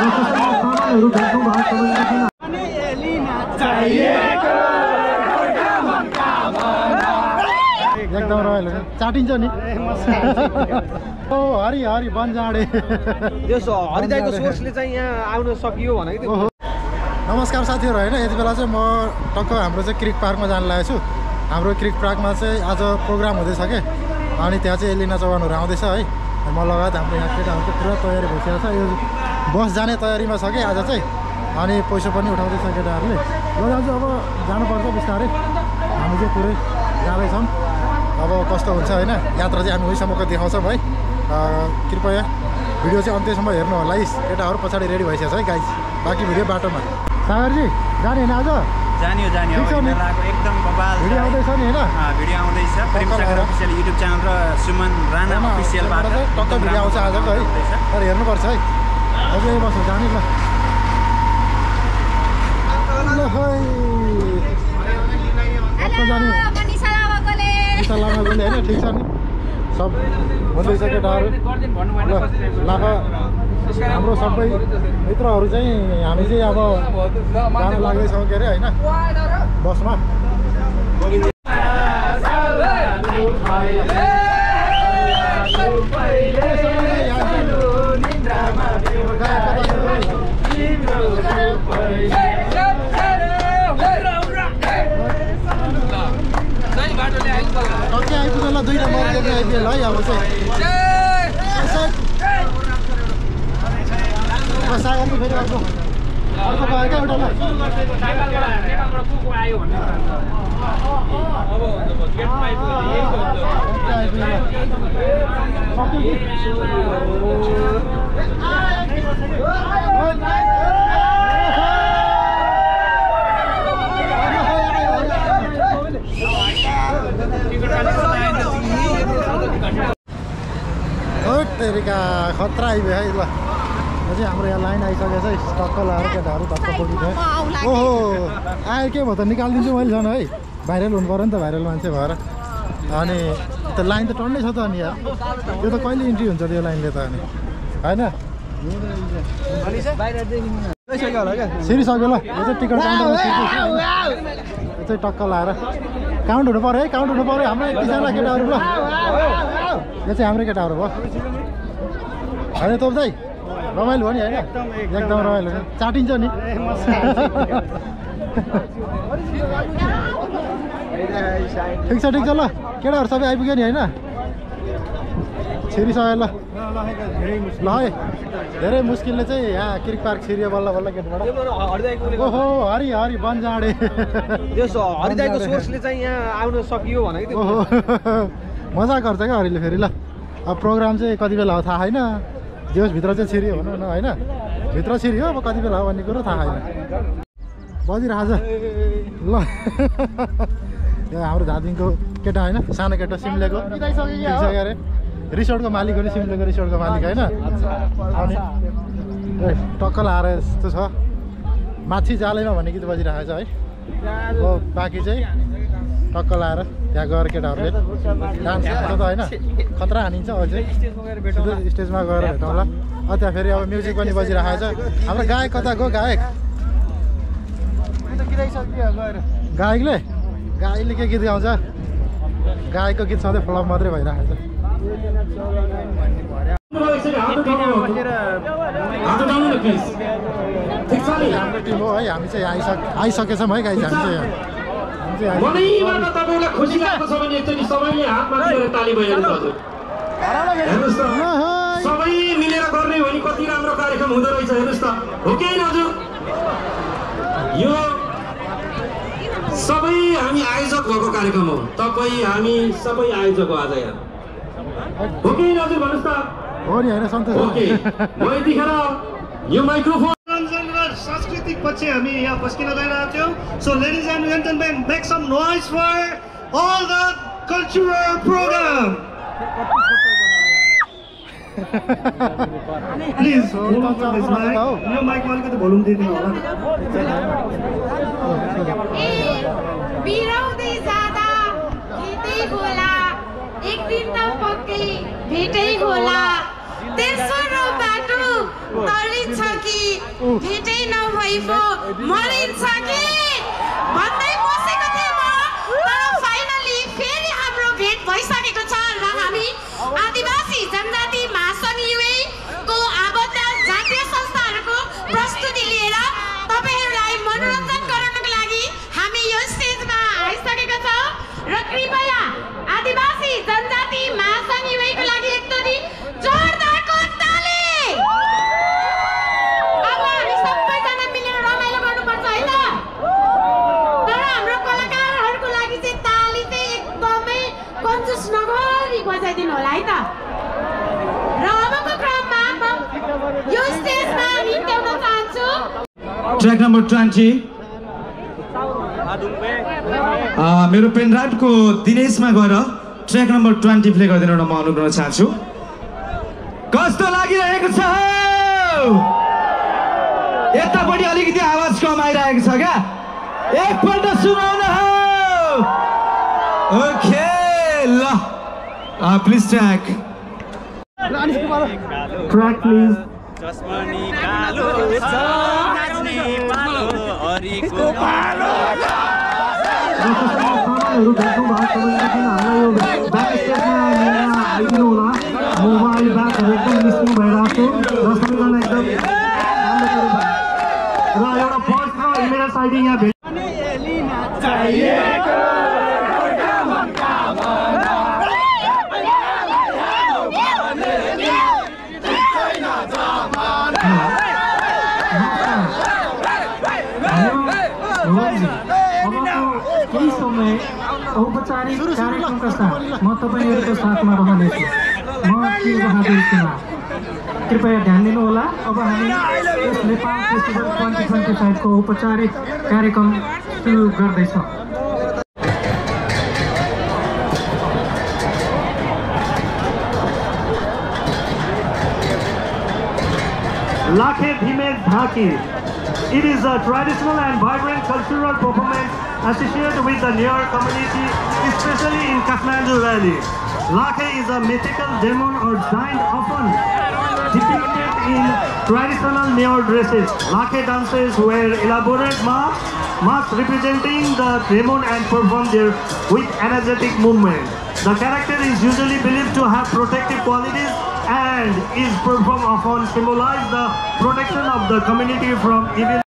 सामानहरू भेट्नु भएको एकदम रमाइलो चाटिन्छ नि ओ हरि हरि बनजाडे हरिदाईको सोर्सले चाहिँ यहाँ आउन सकियो भने नमस्कार साथीहरू होइन यति बेला चाहिँ म टक्क हाम्रो चाहिँ क्रिक पार्कमा जान लागेको छु हाम्रो क्रिक पार्कमा चाहिँ आज प्रोग्राम हुँदैछ के अनि त्यहाँ चाहिँ एलिना चौहानहरू आउँदैछ है म लगायत हाम्रो यहाँ केटाहरूको पुरा तयारी भइसकेको छ यो बस जाने तयारीमा छ कि आज चाहिँ अनि पैसा पनि उठाउँदैछ केटाहरूले ल आज अब जानुपर्छ बिस्तारै हामी चाहिँ पुरै जाँदैछौँ अब कस्तो हुन्छ होइन यात्रा चाहिँ हामी उहीसम्मको देखाउँछौँ है कृपया भिडियो चाहिँ अन्त्यसम्म हेर्नु होला है केटाहरू पछाडि रेडी भइसकेको छ है गाइस बाँकी भिडियो बाटोमा सागरजी जाने होइन आज जानियो एकदम बबाल भिडियो आउँदैछ नि होइन भिडियो आउँदैछ Prem Sagar official YouTube channel र सुमन राणा अफिसियलबाट टक्क भिडियो आउँछ आजको है तर हेर्नुपर्छ है अझै यही बस्छ जाने ल जाने होइन ठिक छ नि सब भन्दैछ केटाहरू लाफा हाम्रो सबै मित्रहरू चाहिँ हामी चाहिँ अब जान लाग्दैछौँ के अरे होइन बसमा टक्कै आइपुग्यो ल 2 नम्बर आइपुग्यो है अब चाहिँ सागर पनि फेरि अर्को गयो क्या एउटा तेरिका खतरा आइपुग्यो है ल अझै हाम्रो यहाँ लाइन आइसकेको छ टक्क लगाएर केटाहरू टक्क पुगिदियो ओहो आयो के भयो त निकालिदिन्छु मैले झन् है भाइरल हुनु पऱ्यो नि त भाइरल मान्छे भएर अनि त लाइन त टन्नै छ त अनि यहाँ यो त कहिले इन्ट्री हुन्छ त यो लाइनले त अनि होइन सिरिसक्यो ल यो चाहिँ टिकट काउन्टरमा यो चाहिँ टक्क लगाएर काउन्ट हुनु पऱ्यो है काउन्ट हुनु पऱ्यो हाम्रो 31जना केटाहरू ल यो चाहिँ हाम्रै केटाहरू भयो होइन तोप दाइ रमाइलो हो नि होइन एकदम रमाइलो चाटिन्छ नि ठिक छ ल केटाहरू सबै आइपुग्यो नि होइन छिरिसक्यो ल है धेरै मुस्किलले चाहिँ यहाँ क्रिक पार्क छिरियो बल्ल बल्ल गेटबाट ओहो हरि हरि बनजाडे हरिदाईको सोर्सले चाहिँ यहाँ आउन सकियो भने मजा गर्छ क्या हरिले फेरि ल अब प्रोग्राम चाहिँ कति बेला हो थाहा छैन जोस भित्र चाहिँ छिरियो भनौँ न होइन भित्र छिरियो अब कति बेला हो भन्ने कुरो थाहा छैन बजिरहेको छ ल यो हाम्रो धादिङको केटा होइन सानो केटा सिमलेको अरे रिसोर्टको मालिक हो नि सिमलेको रिसोर्टको मालिक होइन अनि टक्क लाएर यस्तो छ माछी जालैमा भन्ने गीत बजिरहेको छ है हो बाँकी चाहिँ टक्क लाएर त्यहाँ गएर केटाहरूले डान्स गर्छ त होइन खतरा हानिन्छ अझै स्टेजमा गएर भेटौँला त्यहाँ फेरि अब म्युजिक पनि बजिरहेको छ हाम्रो गायक कता गयो गायकले के गीत गाउँछ गायकको गीत सधैँ फ्लप मात्रै भइरहेको छ हाम्रो टिम हो है हामी चाहिँ आइसकेछौँ है गाइस हामी चाहिँ मनैबाट तपाईलाई खुसी लाग्छ भने एकचोटि सबैले हातमा लिएर ताली बजाउनु हजुर हेर्नुस् त सबै मिलेर गर्ने भने कति राम्रो कार्यक्रम हुँदो रहेछ हेर्नुस् त हो कि हैन हजुर यो सबै हामी आयोजक भएको कार्यक्रम हो तपाई हामी सबै आयोजक हो आज यहाँ हो कि हैन हजुर भन्नुस् त हो नि हैन सन्तोष ओके म यतिखेर यो माइक्रोफोन सांस्कृतिक पक्ष हामी यहाँ बस्किन गइरहेका थियौं so ladies and gentlemen make some noise for all the cultural program please यो माइकमा अलिकति भोल्युम दिदिनु होला बिराउँदै जाँदा भेटै होला एक दिन त पक्कै भेटै होला तेस्रो बाटो तलिन्छ कि भेटै नभएको मरिन्छ कि भन्दै बसेको थिएँ म। तर फाइनली फेरि हाम्रो भेट भइसकेको छ र हामी आदिवासी जनजाति महासङ्घ युएको आबद्ध जातीय संस्थाहरूको प्रस्तुति लिएर तपाईँहरूलाई मनोरञ्जन गराउनको लागि हामी यो स्टेजमा आइसकेका छौँ र कृपया आदिवासी जनजाति महासङ्घ युएको लागि एकदमै जोरदारको ताली। अब हामी सबैजना मिलेर रमाइलो गर्नुपर्छ है त। तर हाम्रो कलाकारहरूको लागि चाहिँ ताली चाहिँ एकदमै कन्जुस नगरी बजाइदिनु होला है त। र अबको क्रममा म यो स्टेजमा नित्याउन चाहन्छु ट्र्याक नम्बर 20 मेरो पेनड्राइभको दिनेशमा गएर ट्र्याक नम्बर 20 प्ले गरिदिनु म अनुरोध गर्न चाहन्छु। कस्तो लागिरहेको छ? यतापट्टि अलिकति आवाज कम आइरहेको छ क्या? एकपल्ट सुनाउनु हो। ओके ल प्लिज ट्र्याक प्लिज। चस्मनी कालो छ नाच्ने पालो हरिको पालो। मोबाइल ब्यागहरू एकदम मिसिङ भइरहेको छ र सबैजना एकदम र एउटा फर्स्ट र इमेल साइड यहाँ भेट केही समय औपचारिक कार्यक्रमका साथ म तपाईँहरूको साथमा रहनेछु। म के बहादुर कुमार, कृपया ध्यान दिनुहोला। अब हामी यस नेपाल फेस्टिभल 2025 को औपचारिक कार्यक्रम सुरु गर्दैछौँ। Lakhe Dhime Dhaki. It is a traditional and vibrant cultural performance associated with the Neor community, especially in Kathmandu Valley. Lakhe is a mythical demon or giant often depicted in traditional Neor dresses. Lakhe dances wear elaborate masks representing the demon and perform there with energetic movement. The character is usually believed to have protective qualities and is performed often symbolize the protection of the community from evil.